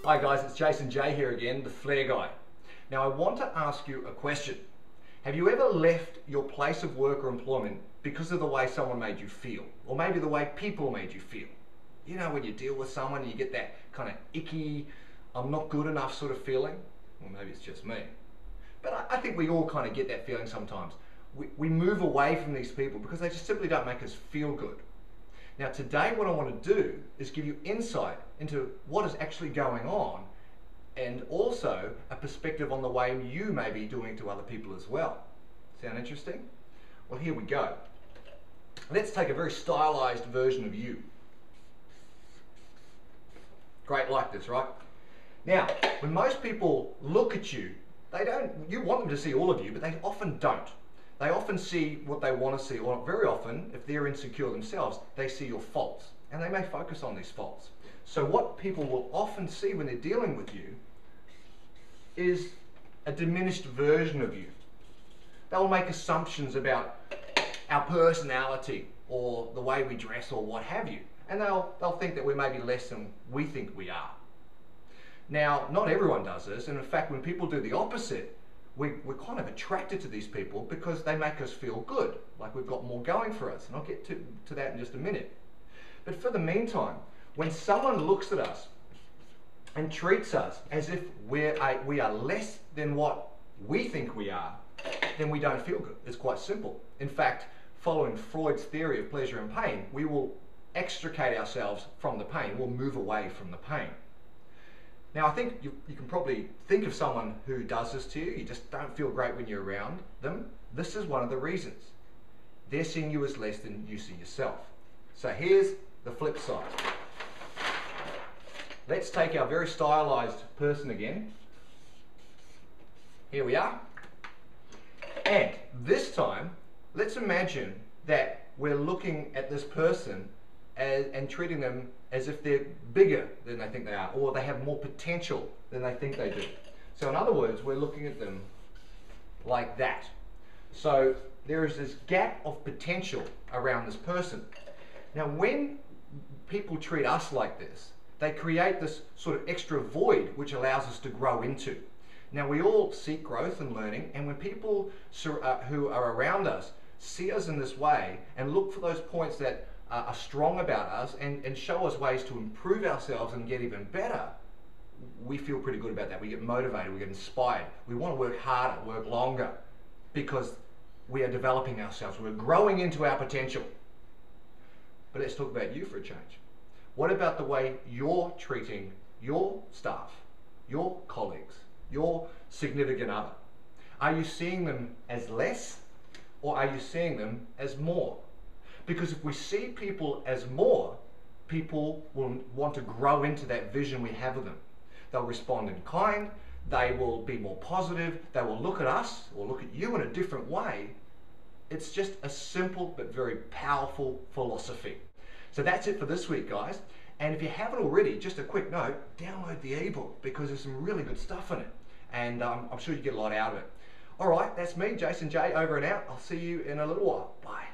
Hi guys, it's Jason J here again, the Flair Guy. Now I want to ask you a question. Have you ever left your place of work or employment because of the way someone made you feel? Or maybe the way people made you feel? You know, when you deal with someone and you get that kind of icky, I'm not good enough sort of feeling? Well, maybe it's just me. But I think we all kind of get that feeling sometimes. We move away from these people because they just simply don't make us feel good. Now today what I want to do is give you insight into what is actually going on and also a perspective on the way you may be doing it to other people as well. Sound interesting? Well, here we go. Let's take a very stylized version of you. Great like this, right? Now, when most people look at you, you want them to see all of you, but they often don't. They often see what they want to see, or very often, if they're insecure themselves, they see your faults, and they may focus on these faults. So what people will often see when they're dealing with you is a diminished version of you. They'll make assumptions about our personality, or the way we dress, or what have you, and they'll think that we may be less than we think we are. Now, not everyone does this, and in fact, when people do the opposite, we're kind of attracted to these people because they make us feel good, like we've got more going for us, and I'll get to that in just a minute. But for the meantime, when someone looks at us and treats us as if we are less than what we think we are, then we don't feel good. It's quite simple. In fact, following Freud's theory of pleasure and pain, we will extricate ourselves from the pain, we'll move away from the pain. Now, I think you can probably think of someone who does this to you. You just don't feel great when you're around them. This is one of the reasons. They're seeing you as less than you see yourself. So here's the flip side. Let's take our very stylized person again. Here we are. And this time, let's imagine that we're looking at this person and treating them as if they're bigger than they think they are, or they have more potential than they think they do. So in other words, we're looking at them like that. So there is this gap of potential around this person. Now when people treat us like this, they create this sort of extra void which allows us to grow into. Now we all seek growth and learning, and when people who are around us see us in this way and look for those points that are strong about us and show us ways to improve ourselves and get even better, we feel pretty good about that. We get motivated, we get inspired. We want to work harder, work longer, because we are developing ourselves. We're growing into our potential. But let's talk about you for a change. What about the way you're treating your staff, your colleagues, your significant other? Are you seeing them as less, or are you seeing them as more? Because if we see people as more, people will want to grow into that vision we have of them. They'll respond in kind, they will be more positive, they will look at us or look at you in a different way. It's just a simple but very powerful philosophy. So that's it for this week, guys. And if you haven't already, just a quick note, download the ebook because there's some really good stuff in it. And I'm sure you get a lot out of it. All right, that's me, Jason J, over and out. I'll see you in a little while. Bye.